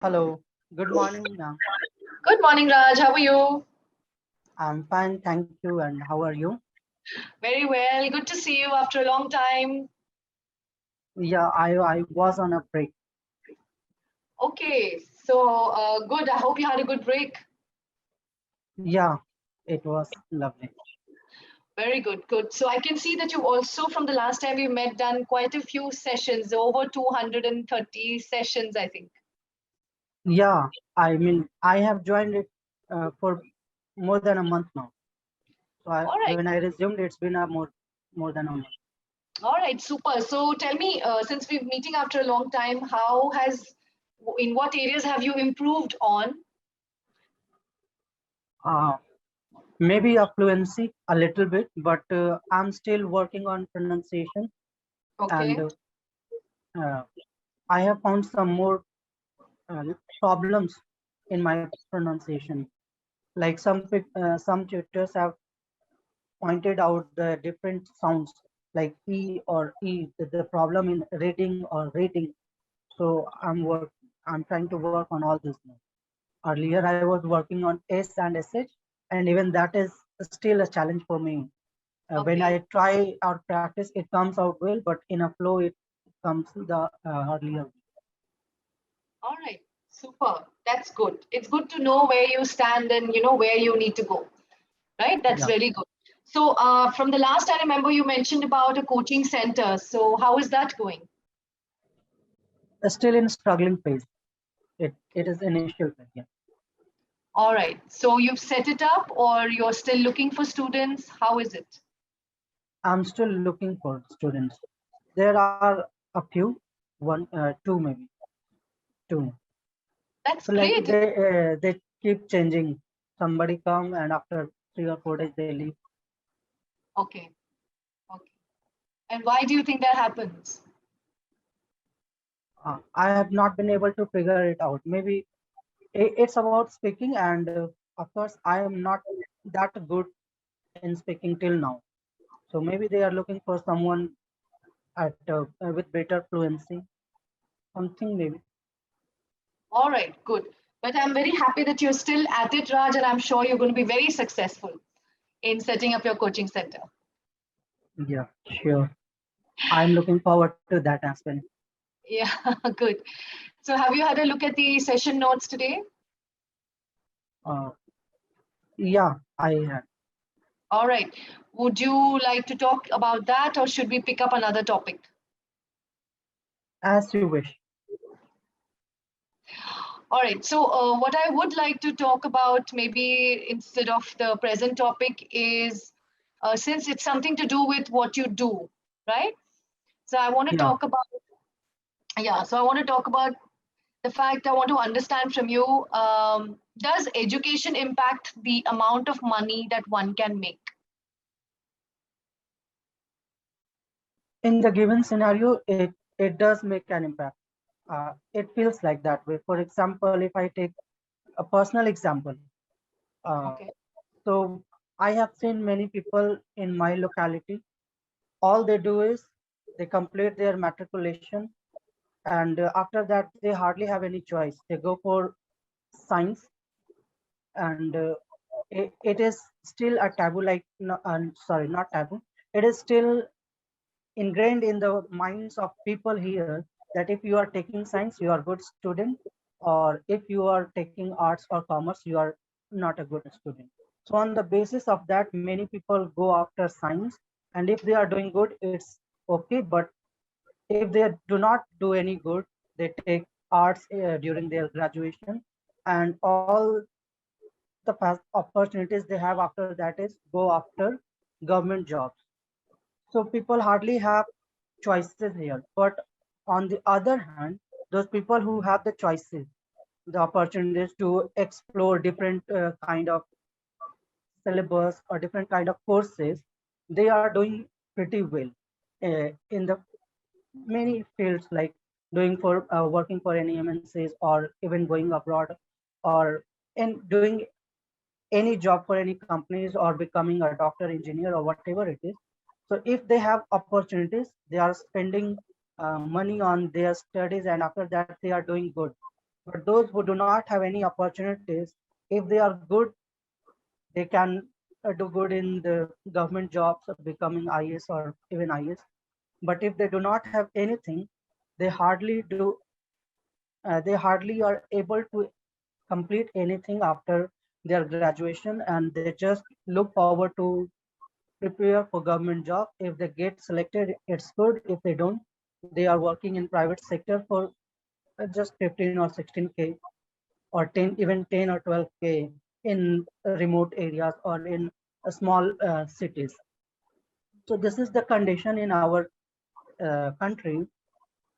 Hello, good morning, ma'am. Good morning, Raj. How are you? I'm fine, thank you. And how are you? Very well. Good to see you after a long time. Yeah, I was on a break. Okay, so good. I hope you had a good break. Yeah, it was lovely. Very good, good. So I can see that you also, from the last time we met, done quite a few sessions, over 230 sessions, I think. Yeah, I mean, I have joined it for more than a month now. So All right, when I resumed, it's been a more than a month. all right, super. So tell me, since we're meeting after a long time, in what areas have you improved on? Uh, Maybe a fluency a little bit, but I'm still working on pronunciation, and Okay, uh, I have found some more problems in my pronunciation. Like some tutors have pointed out the different sounds like E or E, the problem in reading or rating. So I'm trying to work on all this now. Earlier I was working on S and SH, and even that is still a challenge for me. When okay. I try or practice, it comes out well, but in a flow it comes the earlier. All right, super. That's good. It's good to know where you stand and you know where you need to go, right? That's Yeah, very good. So, from the last I remember, you mentioned about a coaching center. So, how is that going? still in struggling phase. It is initial phase. Yeah. All right. So, you've set it up, or you're still looking for students? How is it? I'm still looking for students. There are a few, two maybe, two. That's So like great. they keep changing. Somebody come and after 3 or 4 days they leave. Okay. Okay. And why do you think that happens? I have not been able to figure it out. Maybe it's about speaking, and of course I am not that good in speaking till now. So maybe they are looking for someone at with better fluency, something maybe. All right. Good. But I'm very happy that you're still at it, Raj, and I'm sure you're going to be very successful in setting up your coaching center. Yeah, sure. I'm looking forward to that as well. Yeah, good. So, have you had a look at the session notes today? Uh, yeah, I have. All right. Would you like to talk about that, or should we pick up another topic? As you wish. All right. So, what I would like to talk about, maybe instead of the present topic, is since it's something to do with what you do, right? So, I want to Yeah. talk about, yeah, so I want to talk about the fact I want to understand from you, does education impact the amount of money that one can make? In the given scenario, it does make an impact. It feels like that way. For example, if I take a personal example, uh, Okay. so I have seen many people in my locality. All they do is they complete their matriculation, and after that, they hardly have any choice. They go for science, and it is still a taboo. Like, no, sorry, not taboo. It is still ingrained in the minds of people here that if you are taking science, you are a good student, or if you are taking arts or commerce, you are not a good student. So on the basis of that, many people go after science, and if they are doing good, it's okay. But if they do not do any good, they take arts during their graduation, and all the opportunities they have after that is go after government jobs. So people hardly have choices here. But on the other hand, those people who have the choices, the opportunities to explore different kind of syllabus or different kind of courses, they are doing pretty well in the many fields, like doing for working for any MNCs, or even going abroad, or in doing any job for any companies, or becoming a doctor, engineer, or whatever it is. So if they have opportunities, they are spending money on their studies, and after that they are doing good. But those who do not have any opportunities, if they are good, they can do good in the government jobs or becoming IS or even IS. But if they do not have anything, they hardly do. They hardly are able to complete anything after their graduation, and they just look forward to prepare for government job. If they get selected, it's good. If they don't, they are working in private sector for just 15 or 16K or 10, even 10 or 12K in remote areas or in small cities. So this is the condition in our country,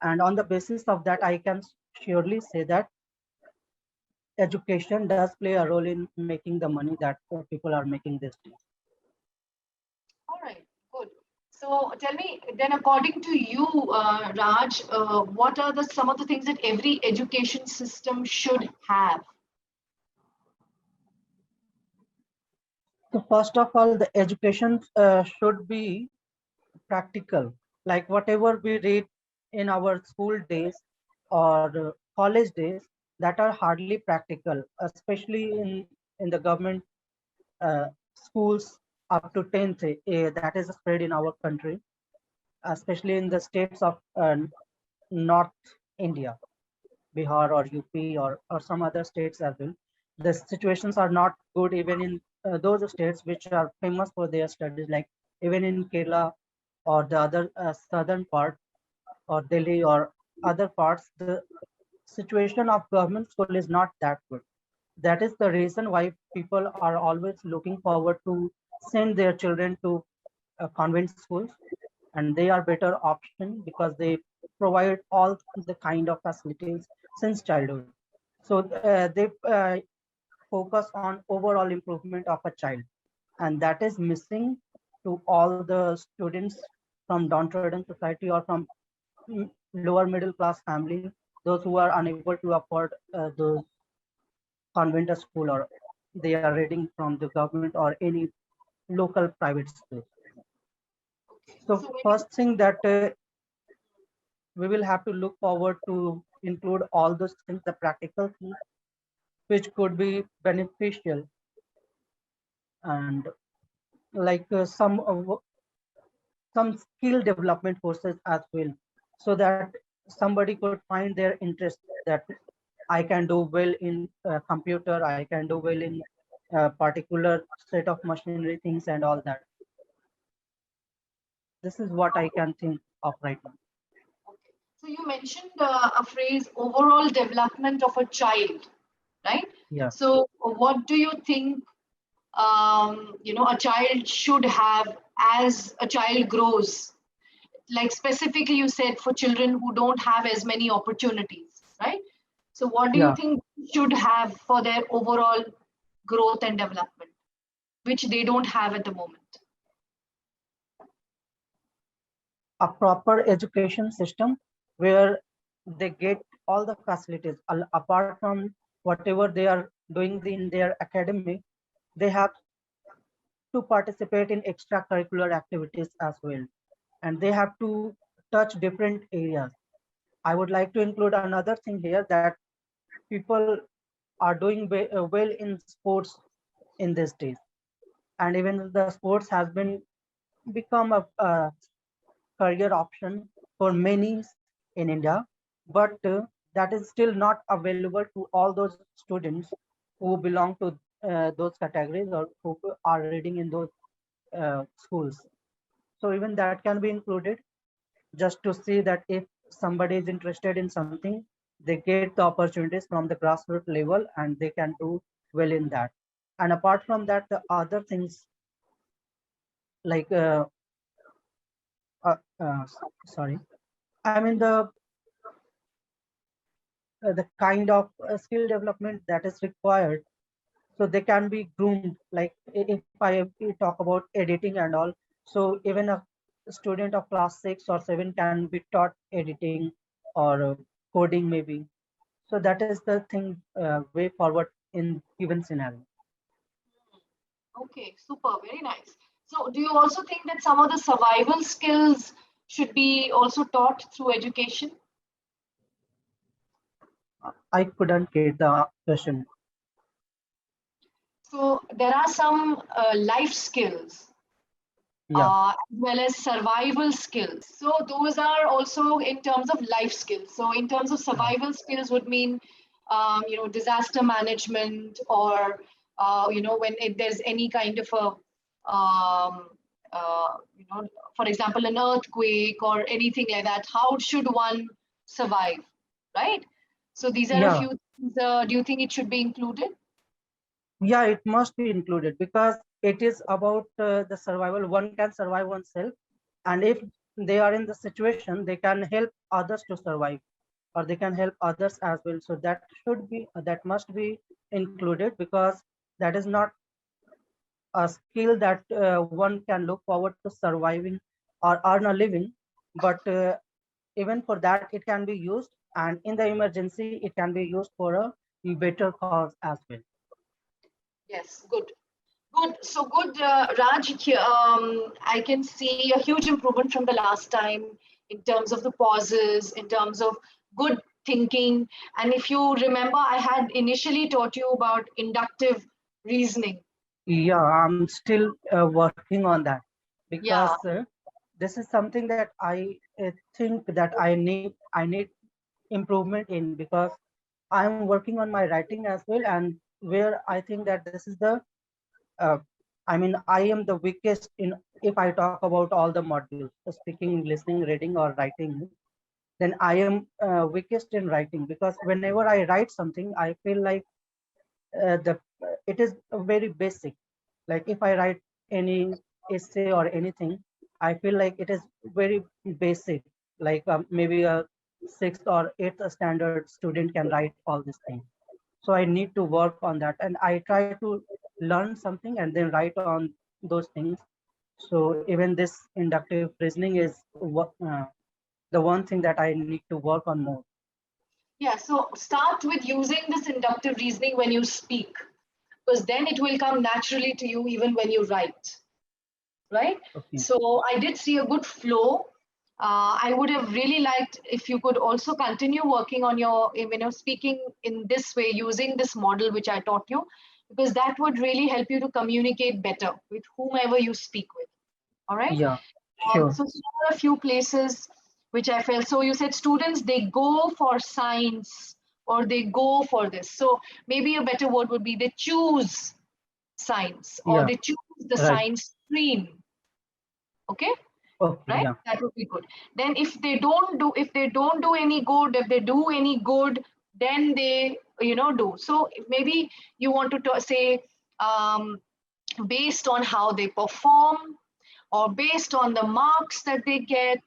and on the basis of that, I can surely say that education does play a role in making the money that people are making these days. All right, good. So tell me then, according to you, Raj, what are the some of the things that every education system should have? So first of all, the education should be practical. Like whatever we read in our school days or college days, that are hardly practical, especially in the government schools up to 10th. That is spread in our country, especially in the states of North India, Bihar or UP or some other states as well. The situations are not good even in those states which are famous for their studies, like even in Kerala or the other southern part or Delhi or other parts. The situation of government school is not that good. That is the reason why people are always looking forward to send their children to convent schools, and they are better option because they provide all the kind of facilities since childhood. So they focus on overall improvement of a child, and that is missing to all the students from downtrodden society or from lower middle class family, those who are unable to afford the convent school, or they are reading from the government or any local private school. Okay. So So when you, first thing that we will have to look forward to include all those things, the practical things which could be beneficial, and like some skill development courses as well, so that somebody could find their interest, that I can do well in computer, I can do well in particular set of machinery things and all that. This is what I can think of right now. okay. So you mentioned a phrase, overall development of a child, right? Yeah. So what do you think a child should have as a child grows? Like specifically, you said for children who don't have as many opportunities, right? So what do you Yeah. think should have for their overall growth and development, which they don't have at the moment? A proper education system where they get all the facilities apart from whatever they are doing in their academy. They have to participate in extracurricular activities as well, and they have to touch different areas. I would like to include another thing here, that people are doing well in sports in these days, and even the sports has been become a career option for many in India, but that is still not available to all those students who belong to those categories or who are reading in those schools. So even that can be included, just to see that if somebody is interested in something, they get the opportunities from the grassroots level and they can do well in that. And apart from that, the other things like uh, uh, sorry, I mean the kind of skill development that is required, so they can be groomed. Like if I talk about editing and all, so even a student of class 6 or 7 can be taught editing or coding maybe. So that is the thing, way forward in given scenario. Okay, super, very nice. So, do you also think that some of the survival skills should be also taught through education? I couldn't get the question. So there are some life skills Yeah, as well as survival skills. So those are also in terms of life skills. So in terms of right. survival skills would mean, disaster management, or when there's any kind of a, for example, an earthquake or anything like that. How should one survive, right? So these are a Yeah, few things. Do you think it should be included? yeah, it must be included because it is about the survival. One can survive oneself, and if they are in the situation, they can help others to survive, or they can help others as well. So that must be included because that is not a skill that one can look forward to surviving or earn a living, but even for that it can be used, and in the emergency it can be used for a better cause as well. Yes, good. Good. So good, Raj. I can see a huge improvement from the last time in terms of the pauses, in terms of good thinking. And if you remember, I had initially taught you about inductive reasoning. Yeah, I'm still working on that because Yeah. this is something that I think that I need improvement in because I'm working on my writing as well, and where I think that this is the uh, I mean, I am the weakest in, if I talk about all the modules, speaking, listening, reading, or writing, then I am weakest in writing because whenever I write something, I feel like the it is very basic. Like if I write any essay or anything, I feel like it is very basic. Like maybe a sixth or eighth standard student can write all these things. So I need to work on that, and I try to learn something and then write on those things. So even this inductive reasoning is the one thing that I need to work on more. Yeah. So start with using this inductive reasoning when you speak, because then it will come naturally to you even when you write. Right? Okay. So I did see a good flow. I would have really liked if you could also continue working on your, speaking in this way using this model which I taught you, because that would really help you to communicate better with whomever you speak with. All right. Yeah, sure. So here are a few places which I felt. So you said students, they go for science or they go for this. So maybe a better word would be they choose science or Yeah, they choose the right. science stream. Okay, Okay, right? yeah, That would be good. Then if they don't do any good, if they do any good, then they do. So maybe you want to say, um, based on how they perform or based on the marks that they get,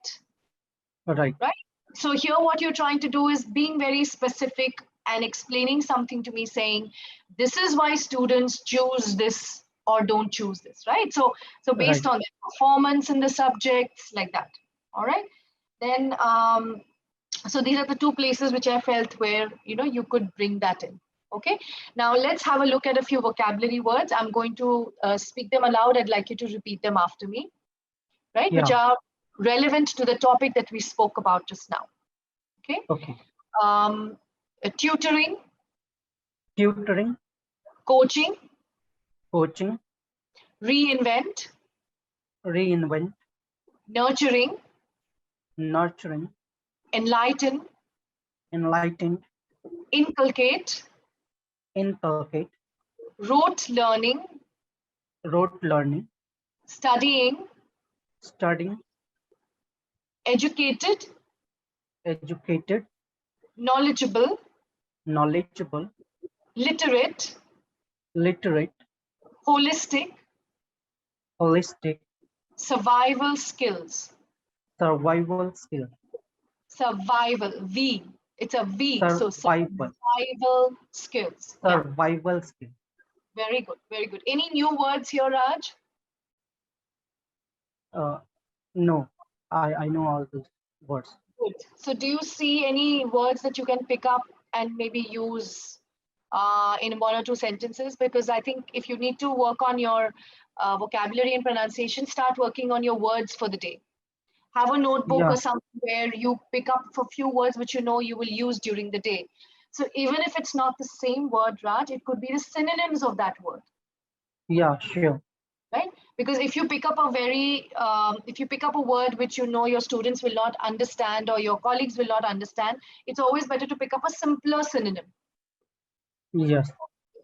right, right? So here what you're trying to do is being very specific and explaining something to me, saying this is why students choose this or don't choose this, right? So based right. on their performance in the subjects, like that. All right. Then so these are the two places which I felt where you could bring that in. Okay, now let's have a look at a few vocabulary words. I'm going to speak them aloud. I'd like you to repeat them after me, right, which Yeah, are relevant to the topic that we spoke about just now. Okay. okay. um, Tutoring, Tutoring, coaching, coaching, reinvent, reinvent, nurturing, nurturing, enlighten, enlighten, inculcate, inculcate, rote learning, rote learning, studying, studying, educated, educated, knowledgeable, knowledgeable, literate, literate, holistic, holistic, survival skills. survival skill, Survival, V. It's a V. So survival, survival skills. Yeah, survival skill. very good, very good. Any new words here, Raj? Uh, no, I know all those words. Good. So do you see any words that you can pick up and maybe use in one or two sentences? Because I think if you need to work on your vocabulary and pronunciation, start working on your words for the day. Have a notebook Yeah, or something where you pick up a few words which you know you will use during the day. So even if it's not the same word, Raj, it could be the synonyms of that word. Yeah, sure. Right? Because if you pick up a word which you know your students will not understand or your colleagues will not understand, it's always better to pick up a simpler synonym. Yes.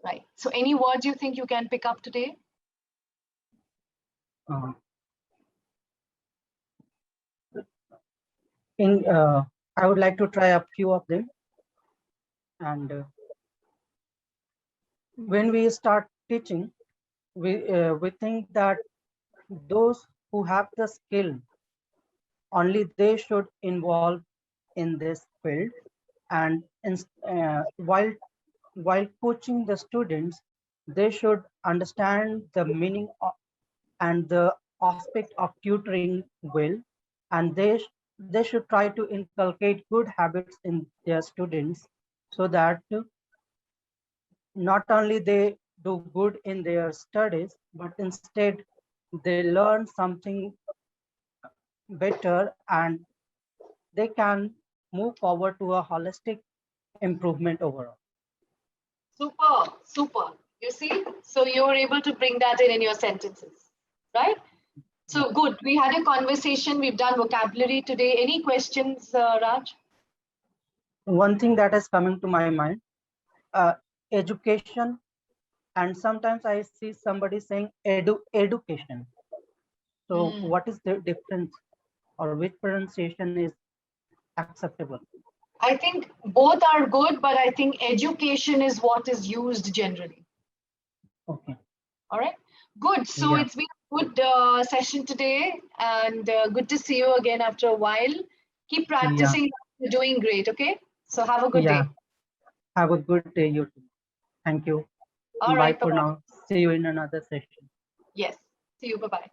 Right. So any words you think you can pick up today? Uh, in I would like to try a few of them. And when we start teaching, we think that those who have the skill only they should involve in this field. And while coaching the students, they should understand the meaning of, and the aspect of tutoring well, and they should try to inculcate good habits in their students, so that not only they do good in their studies, but instead they learn something better, and they can move forward to a holistic improvement overall. Super, super. You see? So you're able to bring that in your sentences, right? Yeah. So good. We had a conversation. We've done vocabulary today. Any questions, Raj? One thing that is coming to my mind, uh, education, and sometimes I see somebody saying education. So Hmm. what is the difference, or which pronunciation is acceptable? I think both are good, but I think education is what is used generally. Okay. All right. Good. So Yeah. it's been a good session today, and good to see you again after a while. Keep Yeah. practicing. You're doing great. Okay. So have a good Yeah. day. Have a good day, you too. Thank you. All Bye right. Bye for bye. now. See you in another session. Yes. See you. Bye bye.